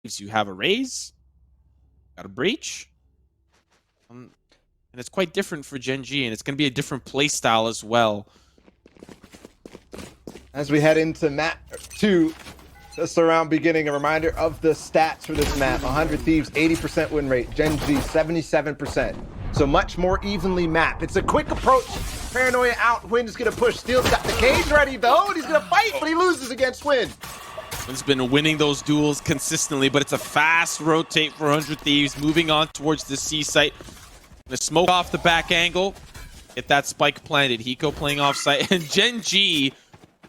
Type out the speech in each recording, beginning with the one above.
You have a raise, got a breach, and it's quite different for GENG, and it's going to be a different play style as well. As we head into map 2, just around beginning, a reminder of the stats for this map. 100 Thieves, 80% win rate. GENG, 77%. So much more evenly mapped. It's a quick approach. Paranoia out. Win is going to push. Steel's got the cage ready, though, and he's going to fight, but he loses against Win. Win's been winning those duels consistently, but it's a fast rotate for 100 Thieves, moving on towards the C site. Gonna smoke off the back angle, get that spike planted. Hiko playing off site, and GENG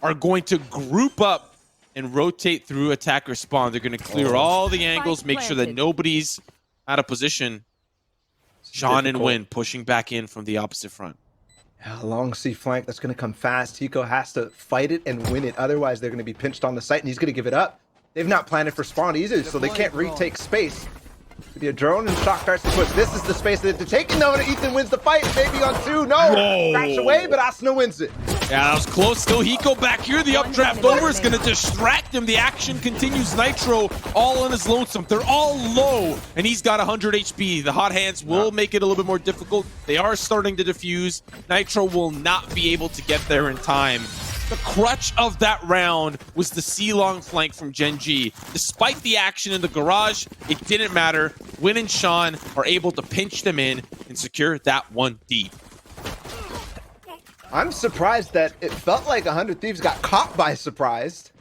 are going to group up and rotate through attacker spawn. They're going to clear all the angles, make sure that nobody's out of position. Sean and Win pushing back in from the opposite front. Yeah, long C flank that's going to come fast. Hiko has to fight it and win it. Otherwise, they're going to be pinched on the site, and he's going to give it up. They've not planted for spawn either, so they can't retake space. Could be a drone and shock darts to push. This is the space that they're taking, though, and Ethan wins the fight. Maybe on 2. No! Crash away, but Asuna wins it. Yeah, that was close. Still Hiko back here. The updraft over is going to distract him. The action continues. Nitro all on his lonesome. They're all low, and he's got 100 HP. The hot hands will make it a little bit more difficult. They are starting to defuse. Nitro will not be able to get there in time. The crutch of that round was the C-long flank from GENG. Despite the action in the garage, it didn't matter. Win and Sean are able to pinch them in and secure that one deep. I'm surprised that it felt like 100 Thieves got caught by surprise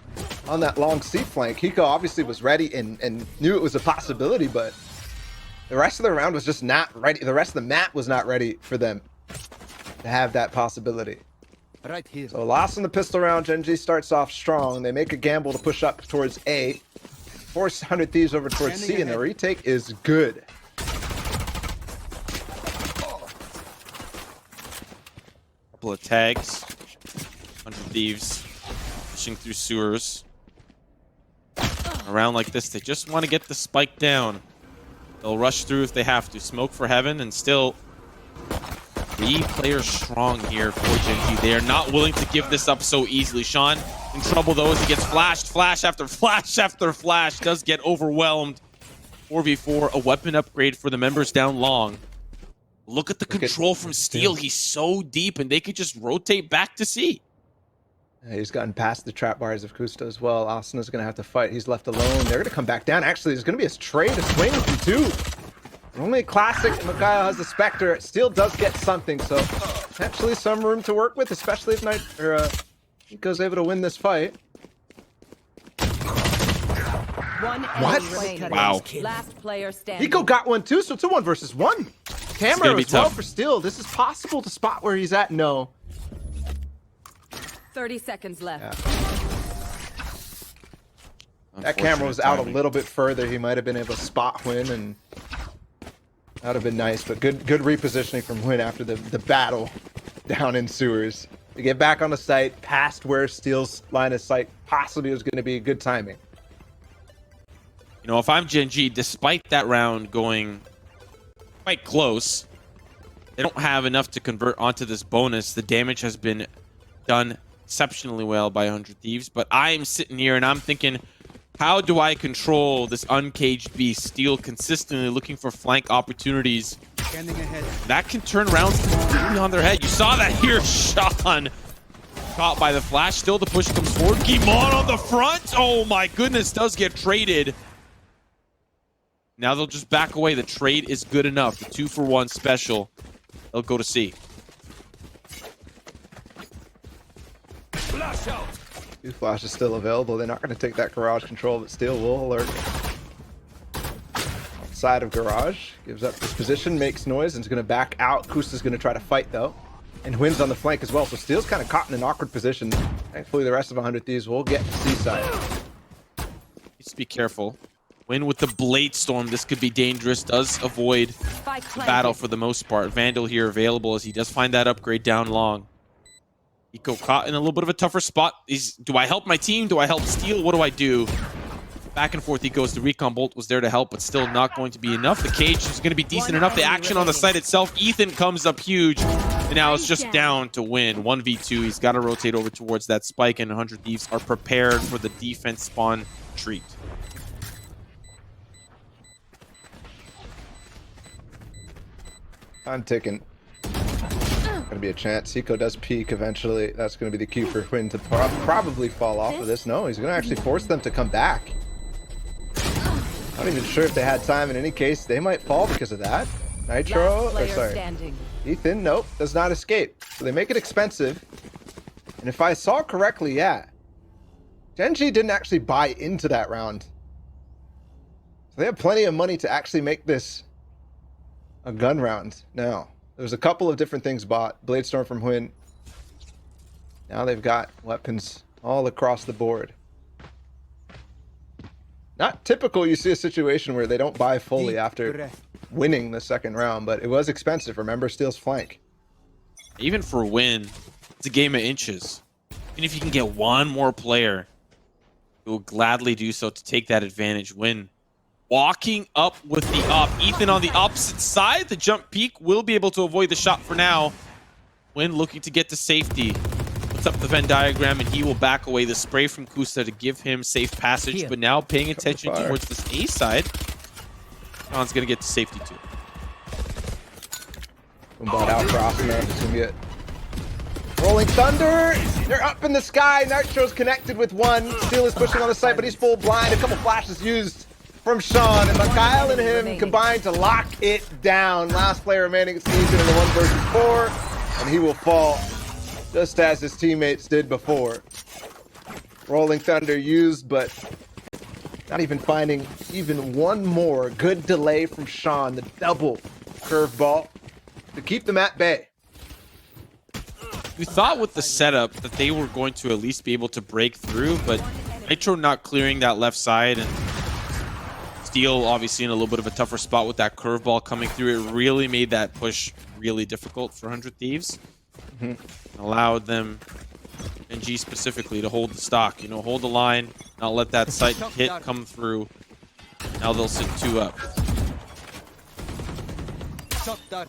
on that long C flank. Hiko obviously was ready and knew it was a possibility, but the rest of the round was just not ready. The rest of the map was not ready for them to have that possibility. Right here. So lost in the pistol round. GENG starts off strong. They make a gamble to push up towards A. Force 100 Thieves over towards C, and the retake is good. Couple of tags. 100 Thieves pushing through sewers. Around like this, they just want to get the spike down. They'll rush through if they have to. Smoke for heaven, and still 3 players strong here for GENG. They are not willing to give this up so easily. Sean in trouble though as he gets flashed. Flash after flash after flash. Does get overwhelmed. 4v4, a weapon upgrade for the members down long. Look at the control from Steel. He's so deep, and they could just rotate back to C. Yeah, he's gotten past the trap bars of Kusta as well. Asuna's going to have to fight. He's left alone. They're going to come back down. Actually, there's going to be a trade to swing from 2. Only a classic. Mikhail has the Spectre. Steel does get something, so potentially some room to work with, especially if Hiko's able to win this fight. What? Wow. Last player standing. Hiko got one too, so it's a 1 versus 1. Camera as well for Steel. This is possible to spot where he's at. No. 30 seconds left. Yeah. That camera was out a little bit further. He might have been able to spot Win, and that would have been nice. But good repositioning from Win after the battle down in sewers. To get back on the site, past where Steel's line of sight possibly was going to be good timing. You know, if I'm GENG, despite that round going quite close, they don't have enough to convert onto this bonus. The damage has been done exceptionally well by 100 Thieves, but I'm sitting here and I'm thinking, how do I control this uncaged beast? Steel consistently looking for flank opportunities. That can turn rounds completely on their head. You saw that here, Sean. Caught by the flash. Still the push comes forward. Gimon on the front. Oh my goodness, does get traded. Now they'll just back away. The trade is good enough. The 2-for-1 special. They'll go to C. Flash out. 2 flash is still available. They're not going to take that garage control, but Steel will alert. Outside of garage, gives up this position, makes noise, and is going to back out. Kusta's going to try to fight though, and Win's on the flank as well. So Steel's kind of caught in an awkward position. Thankfully, the rest of 100 Thieves will get to C side. Needs to be careful. Win with the Blade Storm. This could be dangerous. Does avoid the battle for the most part. Vandal here available as he does find that upgrade down long. Hiko caught in a little bit of a tougher spot. Do I help my team? Do I help Steel? What do I do? Back and forth he goes. The recon bolt was there to help, but still not going to be enough. The cage is going to be decent enough. The action on the site itself. Ethan comes up huge. And now it's just down to Win. 1v2. He's got to rotate over towards that spike, and 100 Thieves are prepared for the defense spawn treat. I'm ticking. Gonna be a chance. Seiko does peek eventually. That's gonna be the cue for Quinn to probably fall off of this. No, he's gonna actually force them to come back. Not even sure if they had time. In any case, they might fall because of that. Nitro, or sorry, Ethan, nope, does not escape. So they make it expensive. And if I saw correctly, yeah, GENG didn't actually buy into that round. So they have plenty of money to actually make this a gun round. Now, there's a couple of different things bought. Bladestorm from Huynh. Now they've got weapons all across the board. Not typical you see a situation where they don't buy fully after winning the second round, but it was expensive. Remember, Steel's flank. Even for win, it's a game of inches. Even if you can get one more player, who will gladly do so to take that advantage. Win walking up with the up. Ethan on the opposite side. The jump peak will be able to avoid the shot for now. Win looking to get to safety. Puts up the Venn diagram and he will back away the spray from Kusta to give him safe passage. But now paying attention towards this A side. Sean's going to get to safety too. Bought out for Asuna. It's going to get Rolling Thunder. They're up in the sky. Nitro's connected with one. Steel is pushing on the site, but he's full blind. A couple flashes used from Sean, and Mikhail and him combined to lock it down. Last player remaining season in the 1 versus 4, and he will fall just as his teammates did before. Rolling Thunder used, but not even finding even one more. Good delay from Sean, the double curveball to keep them at bay. We thought with the setup that they were going to at least be able to break through, but Nitro not clearing that left side and Steel obviously in a little bit of a tougher spot with that curveball coming through. It really made that push really difficult for 100 Thieves. Allowed them, and G specifically, to hold the stock, you know, hold the line, not let that sight hit come through. Now they'll sit 2 up.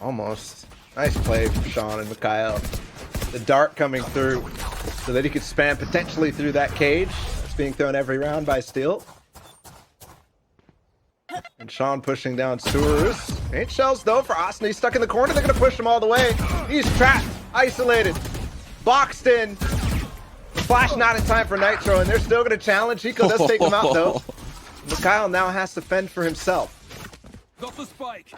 Almost. Nice play from Sean and Mikhail. The dart coming through so that he could spam potentially through that cage. That's being thrown every round by Steel. And Sean pushing down Sewers. Ain't shells though for Asuna. He's stuck in the corner. They're going to push him all the way. He's trapped, isolated, boxed in. Flash not in time for Nitro, and they're still going to challenge. Hiko does take him out though. Mikhail now has to fend for himself. Got the spike.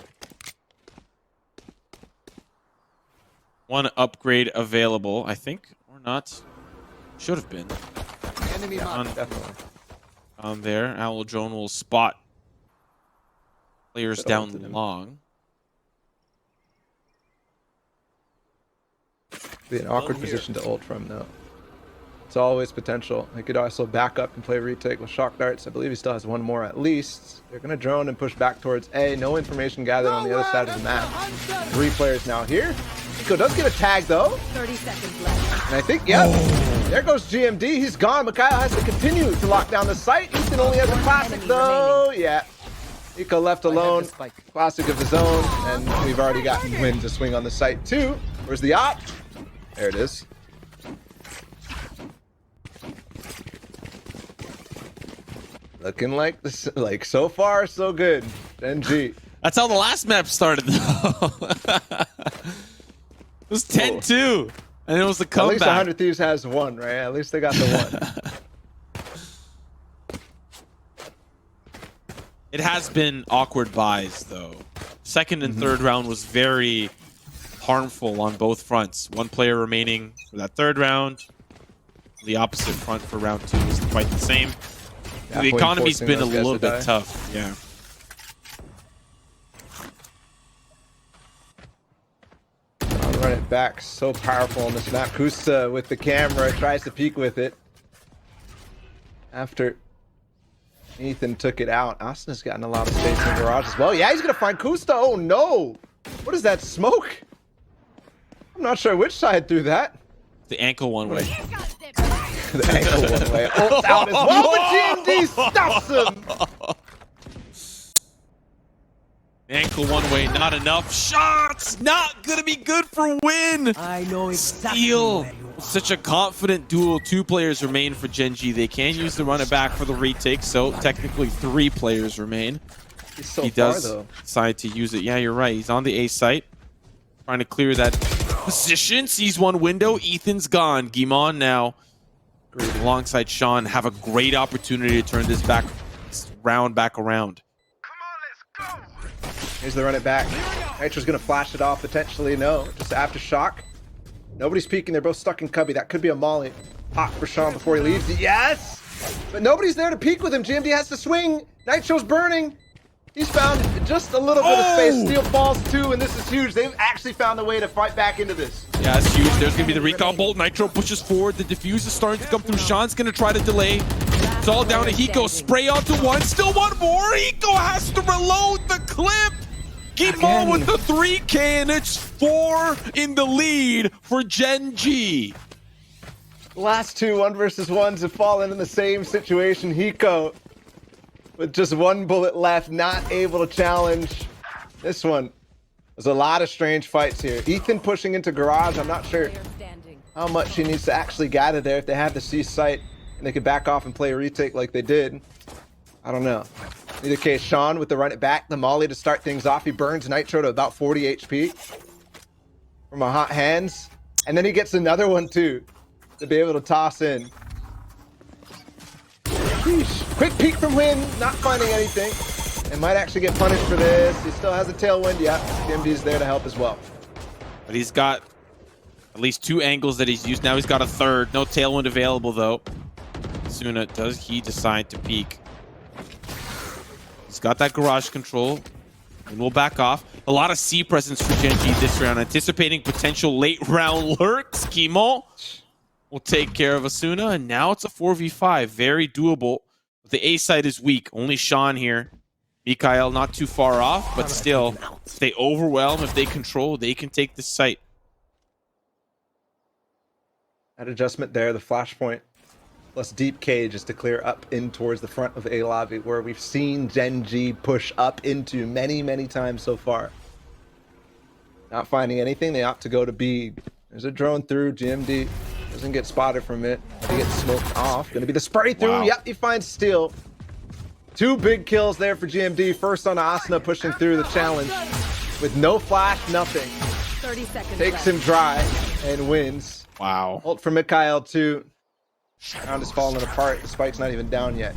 One upgrade available, I think, or not. Should have been. Enemy Definitely. On there, Owl Drone will spot players down long. Be an awkward position to ult from though. It's always potential. He could also back up and play retake with shock darts. I believe he still has one more at least. They're going to drone and push back towards A. No information gathered on the other side of the map. 3 players now here. Nico does get a tag though. 30 seconds left. And I think, yeah, there goes GMD. He's gone. Mikhail has to continue to lock down the site. Ethan only has a classic though. Yeah. Nico left alone. Classic of his own. And we've already gotten Win to swing on the site too. Where's the op? There it is. Looking like this, like so far so good. GENG. That's how the last map started though. It was 10-2, and it was the comeback. At least 100 Thieves has one, right? At least they got the one. It has been awkward buys though. Second and third round was very harmful on both fronts. One player remaining for that third round. The opposite front for round 2 is quite the same. Yeah, the economy's been a little bit tough, yeah. I'll run it back. So powerful on this map. Kusta with the camera tries to peek with it. After Ethan took it out, Asuna's gotten a lot of space in the garage as well. Yeah, he's gonna find Kusta. Oh no! What is that smoke? I'm not sure which side threw that. The ankle one way. The ankle one way. Ult's out as well, but GMD stops him. Ankle one way, not enough. Shots! Not gonna be good for Win! I know exactly. Steel! Such a confident duel. 2 players remain for GENG. They can use the run it back for the retake, so technically 3 players remain. He's so he far, does though. decide to use it. Yeah, you're right. He's on the A site. trying to clear that position. Sees one window. Ethan's gone. Guimon now alongside Sean have a great opportunity to turn this round back around. Here's the run it back. Nitro's gonna flash it off potentially. No, just aftershock. Nobody's peeking. They're both stuck in cubby. That could be a molly. Hot for Sean before he leaves. Yes! But nobody's there to peek with him. GMD has to swing. Nitro's burning. He's found just a little bit of space. Steel falls too, and this is huge. They've actually found a way to fight back into this. Yeah, it's huge. There's going to be the recall bolt. Nitro pushes forward. The diffuse is starting to come through. Sean's going to try to delay. It's all down to Hiko. Spray onto one. Still one more. Hiko has to reload the clip. Guimon with the 3K, and it's 4 in the lead for GENG. Last two 1 versus 1s have fallen in the same situation. Hiko with just 1 bullet left, not able to challenge. This one. There's a lot of strange fights here. Ethan pushing into garage. I'm not sure how much he needs to actually gather there. If they have the C site and they could back off and play a retake like they did, I don't know. In either case, Sean with the run it back, the molly to start things off. He burns Nitro to about 40 HP from a hot hands. And then he gets another one too to be able to toss in. Sheesh. Quick peek from Win, not finding anything. And might actually get punished for this. He still has a tailwind. Yeah, GMD's there to help as well. But he's got at least 2 angles that he's used. Now he's got a third. No tailwind available though. Suna, does he decide to peek? He's got that garage control. And we'll back off. A lot of C presence for GENG this round. Anticipating potential late round lurks. Guimon will take care of Asuna. And now it's a 4v5. Very doable. But the A side is weak. Only Sean here. Mikael not too far off, but still, if they overwhelm, if they control, they can take this site. That adjustment there, the flashpoint plus deep cage is to clear up in towards the front of A lobby, where we've seen GENG push up into many, many times so far. Not finding anything, they opt to go to B. There's a drone through. GMD doesn't get spotted from it. He gets smoked off. Gonna be the spray through. Wow. Yep, he finds Steel. 2 big kills there for GMD. First on Asuna, pushing through the challenge with no flash, nothing. 30 seconds Takes left. him dry and wins. Wow. Ult for Mikael too. Round is falling apart. The spike's not even down yet.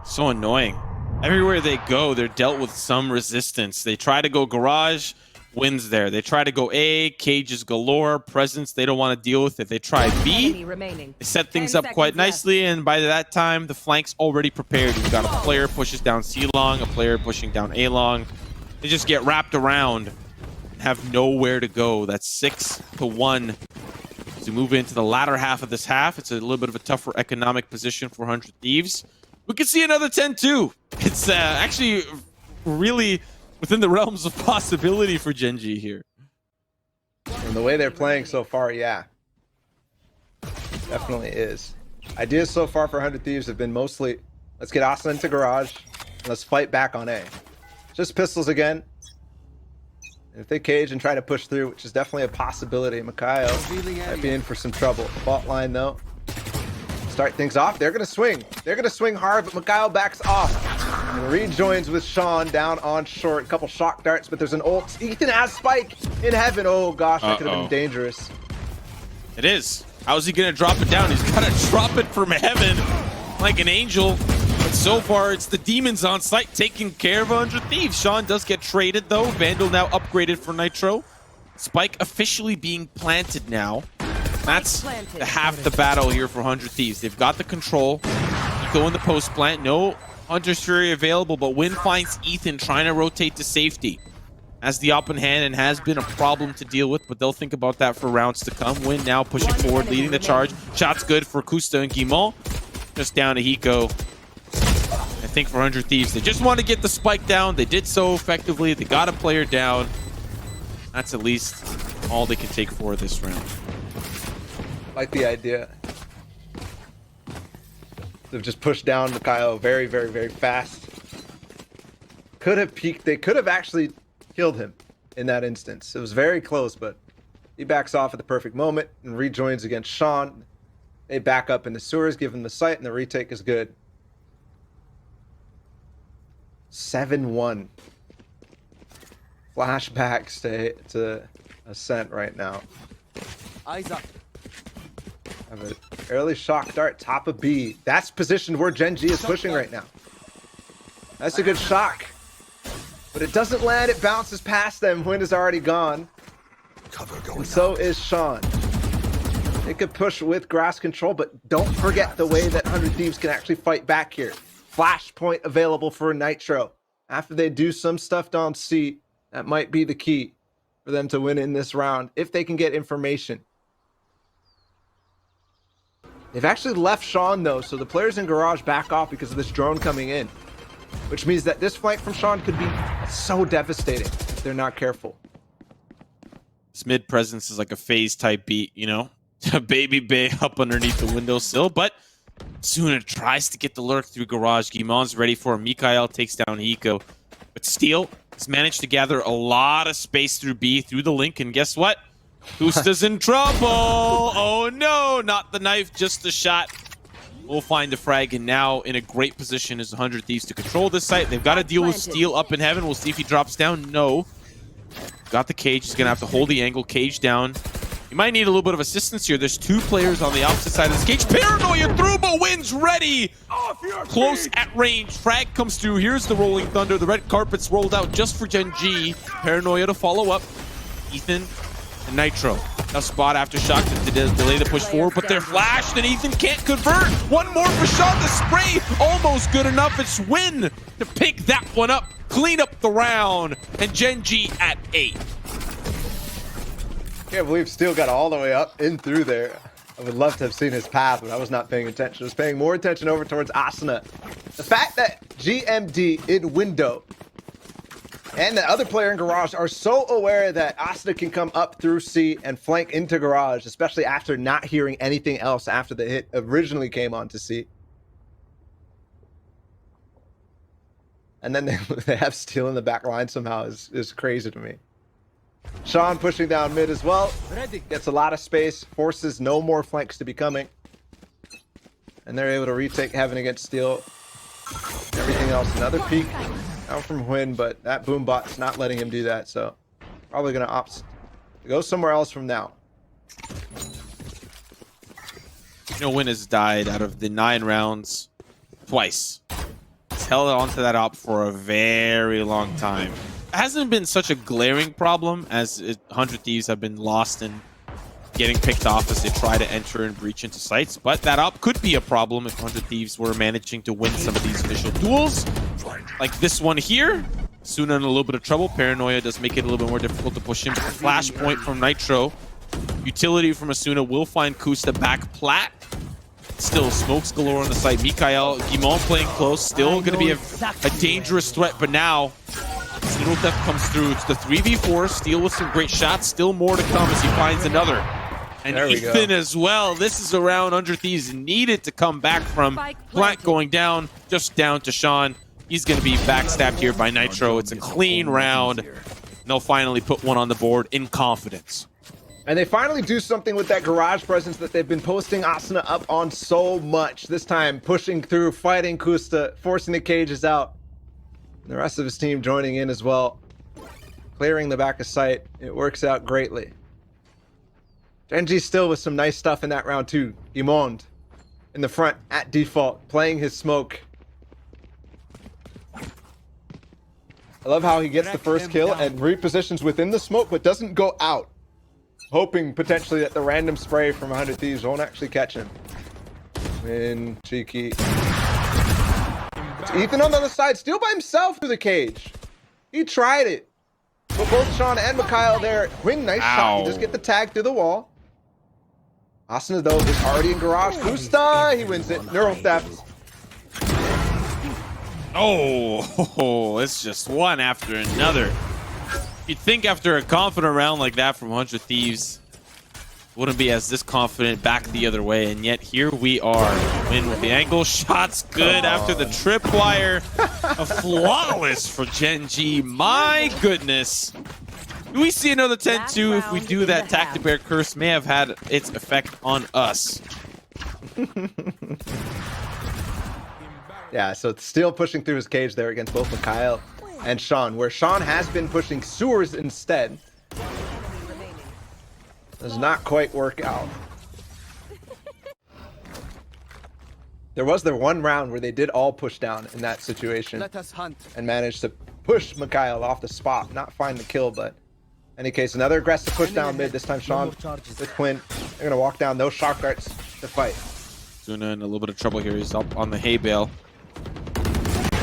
So annoying. Everywhere they go, they're dealt with some resistance. They try to go garage, wins there. They try to go A, cages galore, presence they don't want to deal with it. They try B, Enemy remaining. they set things 10 up quite seconds left. nicely, and by that time, the flank's already prepared. You've got a player pushes down C long, a player pushing down A long. They just get wrapped around and have nowhere to go. That's 6-1. As we move into the latter half of this half, it's a little bit of a tougher economic position for 100 Thieves. We could see another 10-2. It's actually really within the realms of possibility for GENG here. From the way they're playing so far, yeah. Definitely is. Ideas so far for 100 Thieves have been mostly, let's get Asuna into garage, and let's fight back on A. Just pistols again. And if they cage and try to push through, which is definitely a possibility, Mikael might be in for some trouble. Fault line though. Start things off. They're gonna swing. They're gonna swing hard, but Mikael backs off. And rejoins with Sean down on short. A couple shock darts, but there's an ult. Ethan has spike in heaven. Oh gosh, that could have been dangerous. It is. How's he gonna drop it down? He's gotta drop it from heaven like an angel. But so far, it's the demons on site taking care of 100 Thieves. Sean does get traded though. Vandal now upgraded for Nitro. Spike officially being planted now. That's half the battle here for 100 Thieves. They've got the control. Go in the post plant. No Hunter's Fury available, but Win finds Ethan trying to rotate to safety. Has the up in hand and has been a problem to deal with, but they'll think about that for rounds to come. Win now pushing forward, leading the charge. Shot's good for Kusta and Guimon. Just down to Hiko. I think for 100 Thieves, they just want to get the spike down. They did so effectively. They got a player down. That's at least all they can take for this round. Like the idea. They've just pushed down Mikael very, very, very fast. Could have peeked. They could have actually killed him in that instance. It was very close, but he backs off at the perfect moment and rejoins against Sean. They back up in the sewers, give him the sight, and the retake is good. 7-1. Flashbacks to Ascent right now. Eyes up. Have an early shock dart, top of B. That's positioned where Gen G is pushing right now. That's a good shock. But it doesn't land, it bounces past them. Wind is already gone. And so is Sean. They could push with grass control, but don't forget the way that 100 Thieves can actually fight back here. Flashpoint available for Nitro. After they do some stuff down C, that might be the key for them to win in this round, if they can get information. They've actually left Sean though, so the players in Garage back off because of this drone coming in. Which means that this flank from Sean could be so devastating if they're not careful. This mid presence is like a phase type beat, you know? Baby Bay up underneath the windowsill, but Suna tries to get the lurk through Garage. Gimon's ready for him. Mikael takes down Hiko. But Steel has managed to gather a lot of space through B, through the link, and guess what? Kusta's in trouble! Oh no, not the knife, just the shot. We'll find the frag, and now in a great position is 100 Thieves to control this site. They've got to deal with Steel up in heaven. We'll see if he drops down. No. Got the cage. He's going to have to hold the angle. Cage down. You might need a little bit of assistance here. There's two players on the opposite side of this cage. Paranoia through, but Wind's ready. Close at range. Frag comes through. Here's the Rolling Thunder. The red carpet's rolled out just for Gen G. Paranoia to follow up. Ethan and Nitro. Now spot after shock to delay the push forward, but they're flashed and Ethan can't convert. One more for Sean. The spray almost good enough. It's Win to pick that one up, clean up the round, and Gen G at 8. Can't believe Steel got all the way up and through there. I would love to have seen his path, but I was not paying attention. I was paying more attention over towards Asuna. The fact that GMD in window and the other player in Garage are so aware that Asuna can come up through C and flank into Garage, especially after not hearing anything else after the hit originally came onto C. And then they have Steel in the back line somehow is crazy to me. Sean pushing down mid as well. Gets a lot of space, forces no more flanks to be coming. And they're able to retake heaven against Steel. Everything else, another peek out from Huynh, but that boombot's not letting him do that, so probably gonna opt to go somewhere else from now. You know, Huynh has died out of the 9 rounds twice. He's held on to that op for a very long time. It hasn't been such a glaring problem as 100 Thieves have been lost and getting picked off as they try to enter and breach into sites, but that op could be a problem if 100 Thieves were managing to win some of these initial duels. Like this one here. Suna in a little bit of trouble. Paranoia does make it a little bit more difficult to push him, but the flashpoint from Nitro. Utility from Asuna will find Kusta back plat. Still smokes galore on the site. Mikael, Gimon playing close. Still going to be a dangerous threat, but now Zero Death comes through. It's the 3v4. Steel with some great shots. Still more to come as he finds another. And Ethan as well. This is a round 100 Thieves needed to come back from. Black going down, just down to Sean. He's going to be backstabbed here by Nitro. It's a clean round. And they'll finally put one on the board in confidence. And they finally do something with that Garage presence that they've been posting Asuna up on so much. This time pushing through, fighting Kusta, forcing the cages out. And the rest of his team joining in as well. Clearing the back of sight. It works out greatly. Genji still with some nice stuff in that round too. Imond in the front at default, playing his smoke. I love how he gets the first kill and repositions within the smoke, but doesn't go out. Hoping potentially that the random spray from 100 Thieves won't actually catch him. Win, cheeky. It's Ethan on the other side, still by himself through the cage. He tried it. But both Sean and Mikael there. Huynh, nice shot. He just get the tag through the wall. Asuna, though, is already in Garage. Kusta, he wins it. Neural theft. Oh, it's just one after another. You'd think after a confident round like that from 100 Thieves, wouldn't be as this confident back the other way, and yet here we are. Win with the angle. Shots good after the tripwire. A flawless for Gen G. My goodness. Do we see another 10-2? If we do that, Tactic Bear Curse may have had its effect on us. Yeah, so it's still pushing through his cage there against both Mikael and Sean, where Sean has been pushing sewers instead. Does not quite work out. There was the one round where they did all push down in that situation Let us hunt. and managed to push Mikhail off the spot, not find the kill, but in any case, another aggressive push down mid. This time Sean with Quinn. They're gonna walk down those shock darts to fight. Suna in a little bit of trouble here. He's up on the hay bale.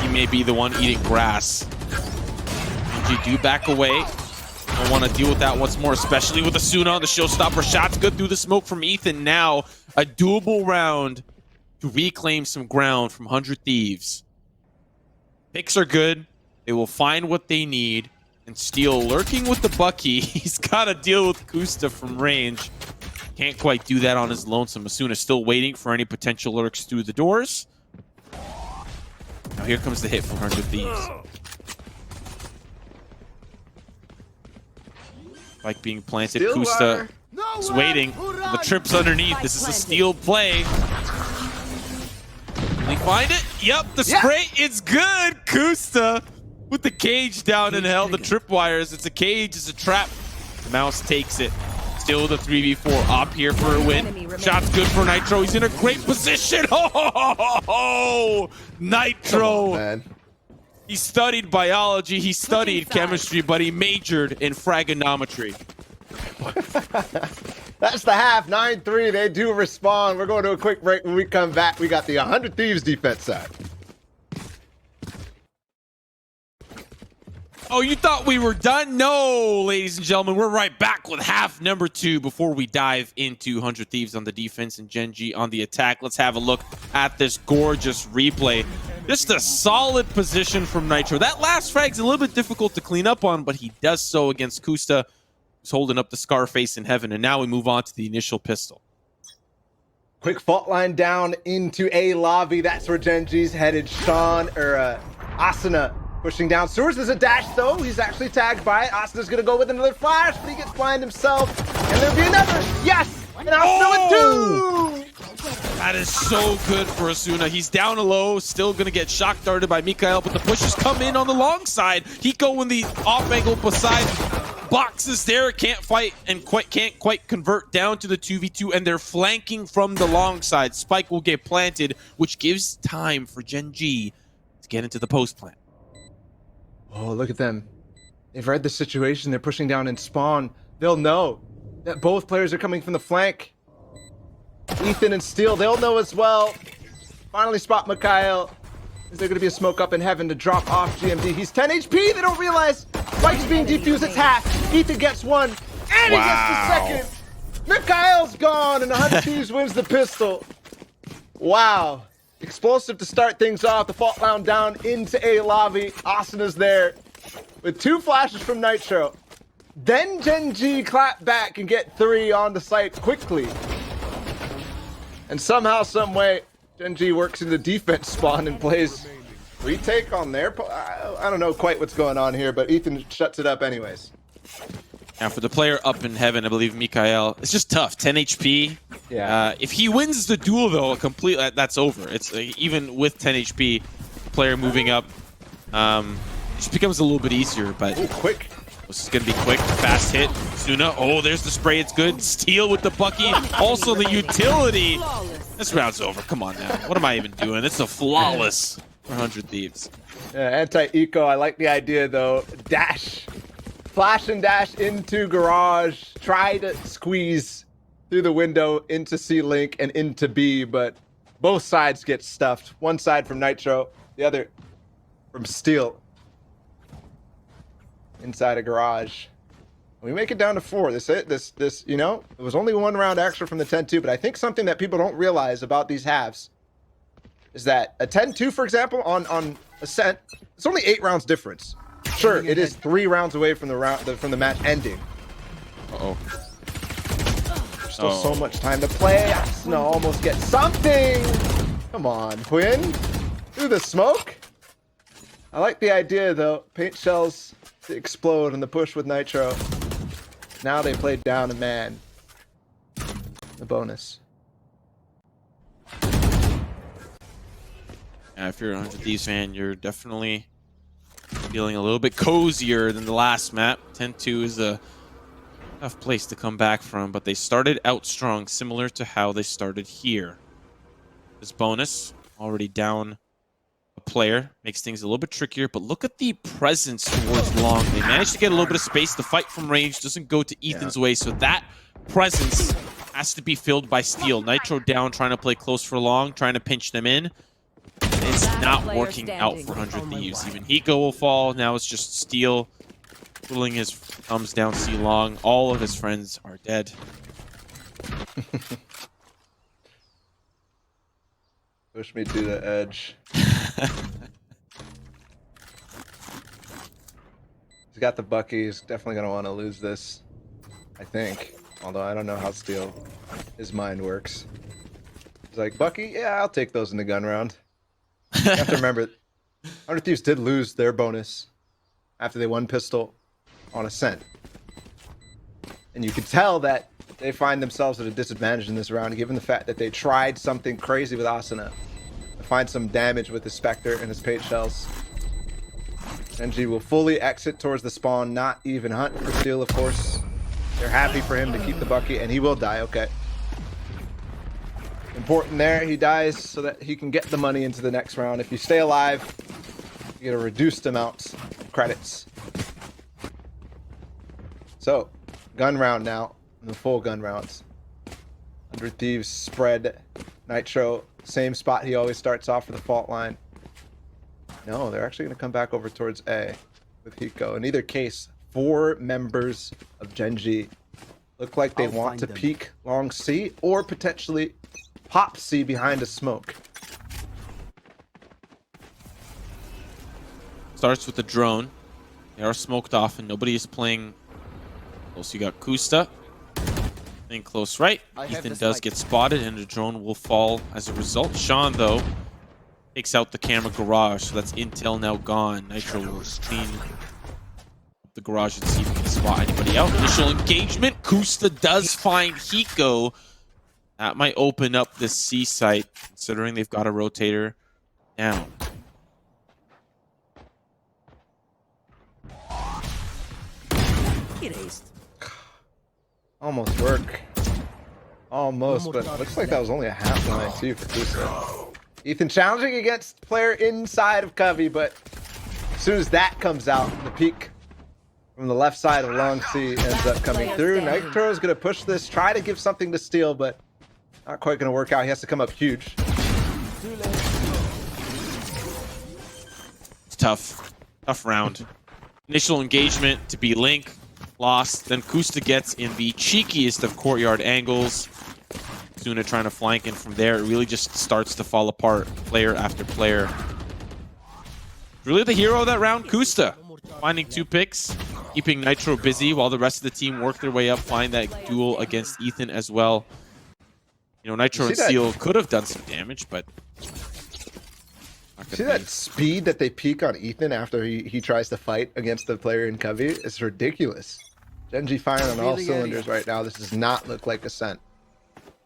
He may be the one eating grass. GENG do back away. Don't want to deal with that once more, especially with the Suna on the showstopper. Shots good through the smoke from Ethan. Now a doable round to reclaim some ground from 100 Thieves. Picks are good. They will find what they need. And Steel lurking with the Bucky. He's got to deal with Kusta from range. Can't quite do that on his lonesome. Asuna still waiting for any potential lurks through the doors. Now here comes the hit from 100 Thieves. Like being planted. Kusta is waiting. The trip's underneath. This is a Steel play. Can he find it? Yep, the spray. It's good. Kusta with the cage down in hell. The tripwires. It's a cage. It's a trap. The mouse takes it. Still the 3v4 up here for a win. Shot's good for Nitro. He's in a great position. Oh, Nitro. Man. He studied biology. He studied chemistry, but he majored in fragonometry. That's the half. 9-3. They do respond. We're going to a quick break. When we come back, we got the 100 Thieves defense side. Oh, you thought we were done? No, ladies and gentlemen, we're right back with half number 2 before we dive into 100 Thieves on the defense and GENG on the attack. Let's have a look at this gorgeous replay. Just a solid position from Nitro. That last frag's a little bit difficult to clean up on, but he does so against Kusta, who's holding up the Scarface in heaven. And now we move on to the initial pistol. Quick fault line down into A lobby. That's where GENG's headed. Sean, or Asuna pushing down. Sewers is a dash though. He's actually tagged by it. Asuna's gonna go with another flash, but he gets blind himself. And there'll be another. Yes! And Asuna with 2! That is so good for Asuna. He's down low, still gonna get shock darted by Mikhail, but the pushes come in on the long side. Hiko in the off angle beside boxes there, can't fight and can't quite convert down to the 2v2, and they're flanking from the long side. Spike will get planted, which gives time for GENG to get into the post plant. Oh, look at them. They've read the situation. They're pushing down in spawn. They'll know that both players are coming from the flank. Ethan and Steel, they'll know as well. Finally spot Mikhail. Is there going to be a smoke up in heaven to drop off GMD? He's 10 HP. They don't realize Spike's being defused. It's half. Ethan gets 1. And he gets the second. Mikhail's gone, and 100 Thieves wins the pistol. Wow. Explosive to start things off. The fault line down into A lobby. Asuna's there with 2 flashes from Nitro. Then GENG clap back and get 3 on the site quickly. And somehow, some way, GENG works in the defense spawn and plays retake on their... I don't know quite what's going on here, but Ethan shuts it up anyways. Now for the player up in heaven, I believe Mikhail, it's just tough. 10 HP. Yeah. If he wins the duel, though, that's over. It's even with 10 HP, the player moving up, just becomes a little bit easier. But Ooh, quick. This is going to be quick. Fast hit. Suna. Oh, there's the spray. It's good. Steal with the Bucky. Also the utility. This round's over. Come on now. What am I even doing? It's a flawless 100 Thieves. Yeah, anti-eco. I like the idea, though. Dash. Flash and dash into garage. Try to squeeze through the window into C-Link and into B, but both sides get stuffed. One side from Nitro, the other from Steel. Inside a garage. We make it down to 4. This, you know, it was only 1 round extra from the 10-2, but I think something that people don't realize about these halves is that a 10-2, for example, on Ascent, it's only 8 rounds difference. Sure, it is 3 rounds away from the match ending. Uh-oh. There's still so much time to play. Asuna almost gets something. Come on, Quinn. Through the smoke. I like the idea, though. Paint shells to explode in the push with Nitro. Now they played down a man. The bonus. Yeah, if you're a 100 Thieves fan, you're definitely feeling a little bit cozier than the last map. 10-2 is a Tough place to come back from, but they started out strong, similar to how they started here. This bonus, already down a player, makes things a little bit trickier, but look at the presence towards long. They managed to get a little bit of space. The fight from range doesn't go to Ethan's way, so that presence has to be filled by Steel. Nitro down, trying to play close for long, trying to pinch them in. It's not working out for 100 Thieves. Even Hiko will fall. Now it's just Steel twiddling his thumbs down C long. All of his friends are dead. Push me to the edge. He's got the Bucky. He's definitely going to want to lose this, I think. Although I don't know how Steel, his mind works. He's like, Bucky, yeah, I'll take those in the gun round. You have to remember, 100 Thieves did lose their bonus after they won pistol on Ascent. And you can tell that they find themselves at a disadvantage in this round, given the fact that they tried something crazy with Asuna to find some damage with his Spectre and his Page Shells. GENG will fully exit towards the spawn, not even hunt for Steel, of course. They're happy for him to keep the Bucky, and he will die, okay. Important there, he dies so that he can get the money into the next round. If you stay alive, you get a reduced amount of credits. So, gun round now, the full gun rounds. 100 Thieves spread. Nitro, same spot he always starts off for the fault line. No, they're actually going to come back over towards A with Hiko. In either case, 4 members of GENG look like they want to peek long C or potentially pop C behind a smoke. Starts with the drone. They are smoked off and nobody is playing close. You got Kusta in close right. Ethan does get spotted and the drone will fall as a result. Sean, though, takes out the camera garage, so that's intel now gone. Nitro will clean the garage and see if he can spot anybody out. Initial engagement. Kusta does find Hiko. That might open up this C site, considering they've got a rotator down. Almost work. Almost, but looks like that was only a half line too for Kusta. Ethan challenging against player inside of Covey, but as soon as that comes out, the peak from the left side of long C ends up coming through. Nitro is going to push this, try to give something to Steel, but not quite going to work out. He has to come up huge. It's tough. Tough round. Initial engagement to be Link. Lost. Then Kusta gets in the cheekiest of courtyard angles. Suna trying to flank, and from there it really just starts to fall apart player after player. Really the hero of that round, Kusta. Finding 2 picks, keeping Nitro busy while the rest of the team work their way up, find that duel against Ethan as well. You know, Nitro and Steel could have done some damage, but... See that speed that they peak on Ethan after he tries to fight against the player in Covey? It's ridiculous. GENG firing on all cylinders right now. This does not look like Ascent,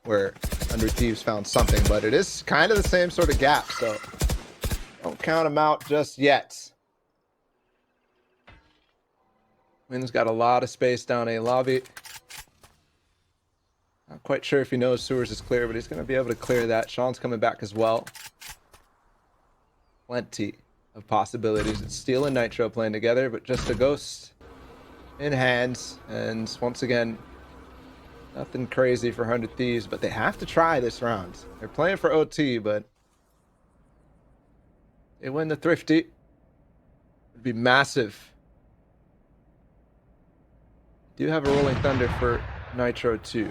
where 100 Thieves found something, but it is kind of the same sort of gap, so don't count him out just yet. Wynn's got a lot of space down A lobby. Not quite sure if he knows Sewers is clear, but he's going to be able to clear that. Sean's coming back as well. Plenty of possibilities. It's Steel and Nitro playing together, but just a Ghost in hands. And once again, nothing crazy for 100 Thieves, but they have to try this round. They're playing for OT, but they win the Thrifty. It'd be massive. Do have a Rolling Thunder for Nitro too.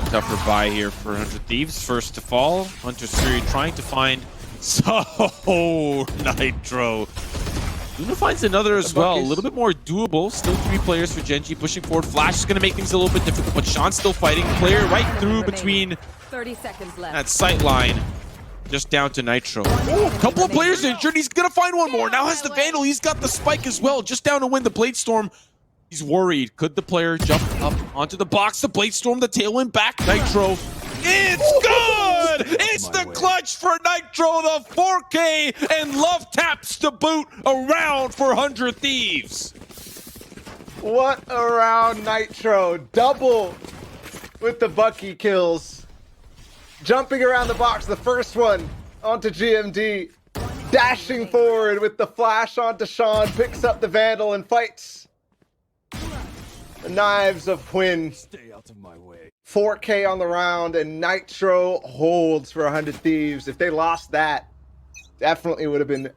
Tougher buy here for 100 Thieves. First to fall. Hunter's Fury trying to find... So Nitro. Luna finds another as well. A little bit more doable. Still 3 players for GENG pushing forward. Flash is going to make things a little bit difficult, but Sean's still fighting. Player right through between 30 seconds left. that sight line. Just down to Nitro. Ooh, couple of players injured. He's going to find one more. Now has the Vandal. He's got the spike as well. Just down to win the Blade Storm. He's worried. Could the player jump up onto the box? The Blade Storm, the tailwind back. Nitro. It's good! good. It's the clutch for Nitro, the 4K, and love taps to boot around for 100 Thieves. What a round, Nitro. Double with the Bucky kills. Jumping around the box, the first one onto GMD. Dashing forward with the flash onto Sean, picks up the Vandal and fights. The knives of Quinn. Stay out of my way. 4K on the round, and Nitro holds for 100 Thieves. If they lost that, definitely would have been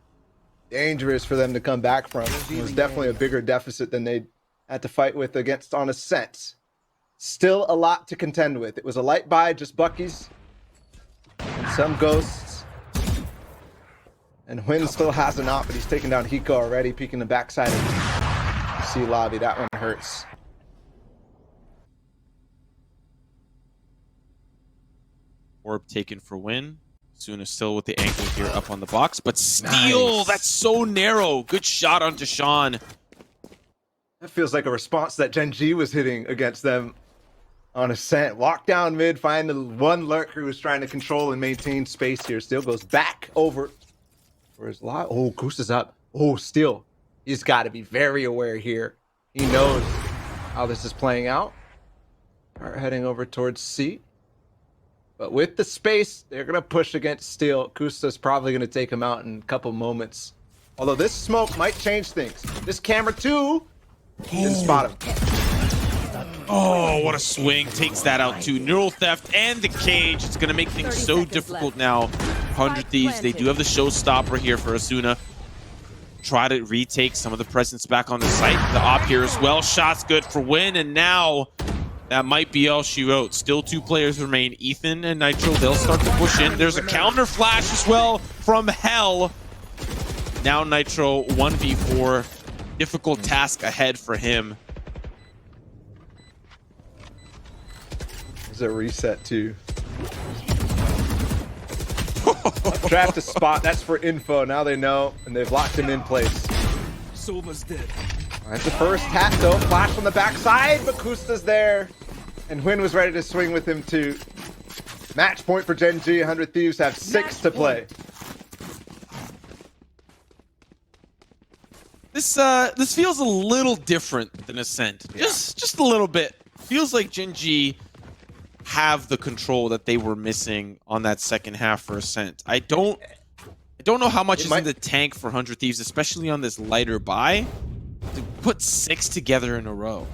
dangerous for them to come back from. It was definitely a bigger deficit than they had to fight with against on Ascent. Still a lot to contend with. It was a light buy, just Buckies, and some Ghosts. And Huynh still has an op, but he's taking down Hiko already, peeking the backside of C lobby. That one hurts. Orb taken for win. Suna still with the ankle here up on the box, but steal! Nice. That's so narrow. Good shot onto Sean. That feels like a response that GENG was hitting against them on Ascent. Walk down mid, find the one lurker who was trying to control and maintain space here. Still goes back over for his lot. Oh, Goose is up. Oh, Steel. He's got to be very aware here. He knows how this is playing out. Are heading over towards C. But with the space, they're going to push against Steel. Kusta's probably going to take him out in a couple moments. Although this smoke might change things. This camera too didn't spot him. Oh, what a swing. Takes that out too. Neural Theft and the cage. It's going to make things so difficult now. 100 Thieves. They do have the showstopper here for Asuna. Try to retake some of the presence back on the site. The op here as well. Shots good for win. And now that might be all she wrote. Still 2 players remain. Ethan and Nitro. They'll start to push in. There's a counter flash as well from Hell. Now Nitro 1v4. Difficult task ahead for him. There's a reset too. Draft a spot. That's for info. Now they know, and they've locked him in place. Soma's dead. That's the first hat though. Flash on the backside, but Kusta's there. And Huynh was ready to swing with him too. Match point for GENG. 100 Thieves have 6 to play. This feels a little different than Ascent. Just a little bit. Feels like GENG have the control that they were missing on that second half for Ascent. I don't know how much is in the tank for 100 Thieves, especially on this lighter buy, to put 6 together in a row.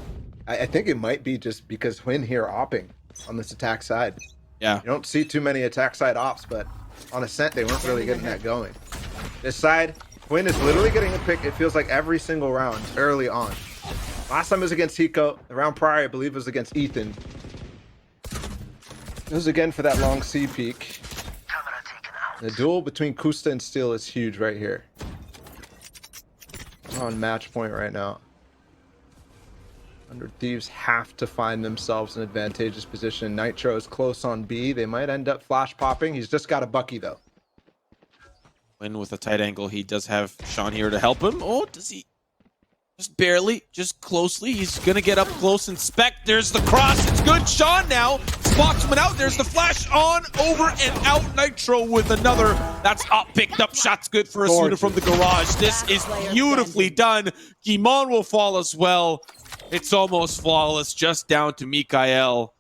I think it might be just because Huynh here opping on this attack side. Yeah. You don't see too many attack side ops, but on Ascent they weren't really getting that going. This side, Huynh is literally getting a pick, it feels like every single round early on. Last time it was against Hiko. The round prior, I believe, was against Ethan. It was again for that long C peak. The duel between Kusta and Steel is huge right here. We're on match point right now. 100 Thieves have to find themselves in advantageous position. Nitro is close on B. They might end up flash popping. He's just got a Bucky though. Win with a tight angle. He does have Sean here to help him. Oh, does he? Just barely, just closely. He's gonna get up close and spec. There's the cross. It's good. Sean now spots him out. There's the flash on, over, and out. Nitro with another. That's up, picked up. Shots good for Asuna from the garage. This is beautifully done. Gimon will fall as well. It's almost flawless, just down to Mikael.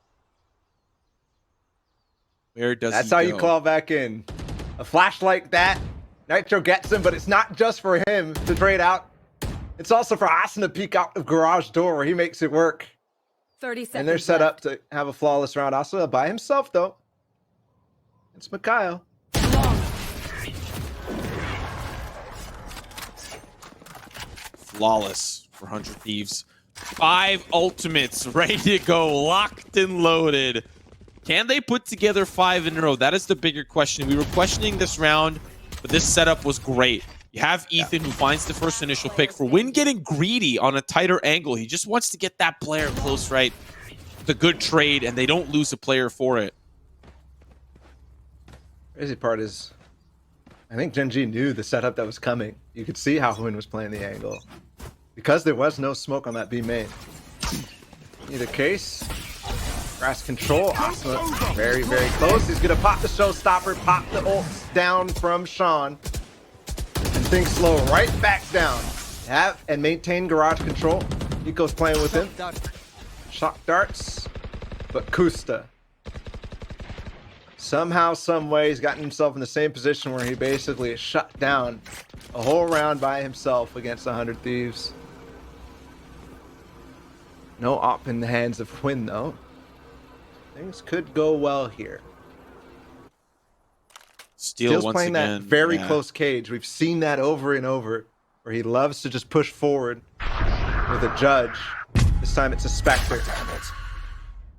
Where does That's he how go? you claw back in. A flash like that, Nitro gets him, but it's not just for him to trade out. It's also for Asuna to peek out the garage door where he makes it work. 30 seconds And they're set left. up to have a flawless round. Asuna by himself, though. It's Mikael. Flawless for 100 Thieves. 5 ultimates ready to go, locked and loaded. Can they put together 5 in a row? That is the bigger question. We were questioning this round, but this setup was great. You have Ethan who finds the first initial pick. For Win getting greedy on a tighter angle. He just wants to get that player close right. It's a good trade, and they don't lose a player for it. Crazy part is, I think GENG knew the setup that was coming. You could see how Huynh was playing the angle. Because there was no smoke on that B main. Either case, Grass control. Asuna very, very close. He's going to pop the showstopper, pop the ults down from Sean. And things slow right back down. Have and maintain garage control. Nico's playing with him. Shock darts. But Kusta, somehow, some way, he's gotten himself in the same position where he basically is shut down a whole round by himself against 100 Thieves. No op in the hands of Quinn, though. Things could go well here. Steele's once playing again, that very close cage. We've seen that over and over, where he loves to just push forward with a judge. This time it's a Spectre.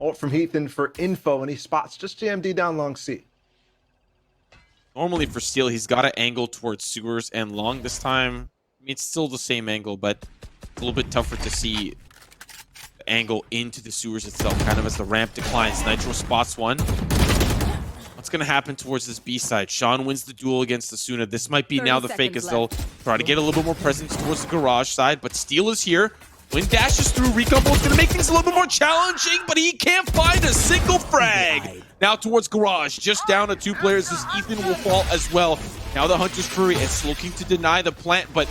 Ult from Heathen for info, and he spots just JMD down long C. Normally for Steele, he's got to angle towards sewers and long. This time, I mean, it's still the same angle, but a little bit tougher to see the angle into the sewers itself, kind of as the ramp declines. Nitro spots one. What's going to happen towards this B side? Sean wins the duel against Asuna. This might be now the fake as they'll try to get a little bit more presence towards the garage side, but Steele is here. When dashes through, Recon Bolt's going to make things a little bit more challenging, but he can't find a single frag. Now towards Garage, just down to 2 players as Ethan will fall as well. Now the Hunter's Fury is looking to deny the plant, but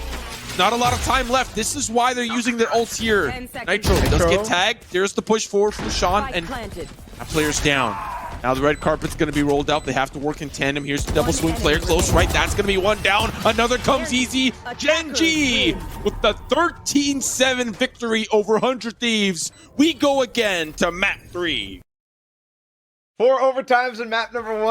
not a lot of time left. This is why they're using their ults here. Nitro does get tagged. There's the push forward from Sean, and that player's down. Now the red carpet's going to be rolled out. They have to work in tandem. Here's the double swing player close, right? That's going to be one down. Another comes easy. GENG with the 13-7 victory over 100 Thieves. We go again to map 3. 4 overtimes in map number 1.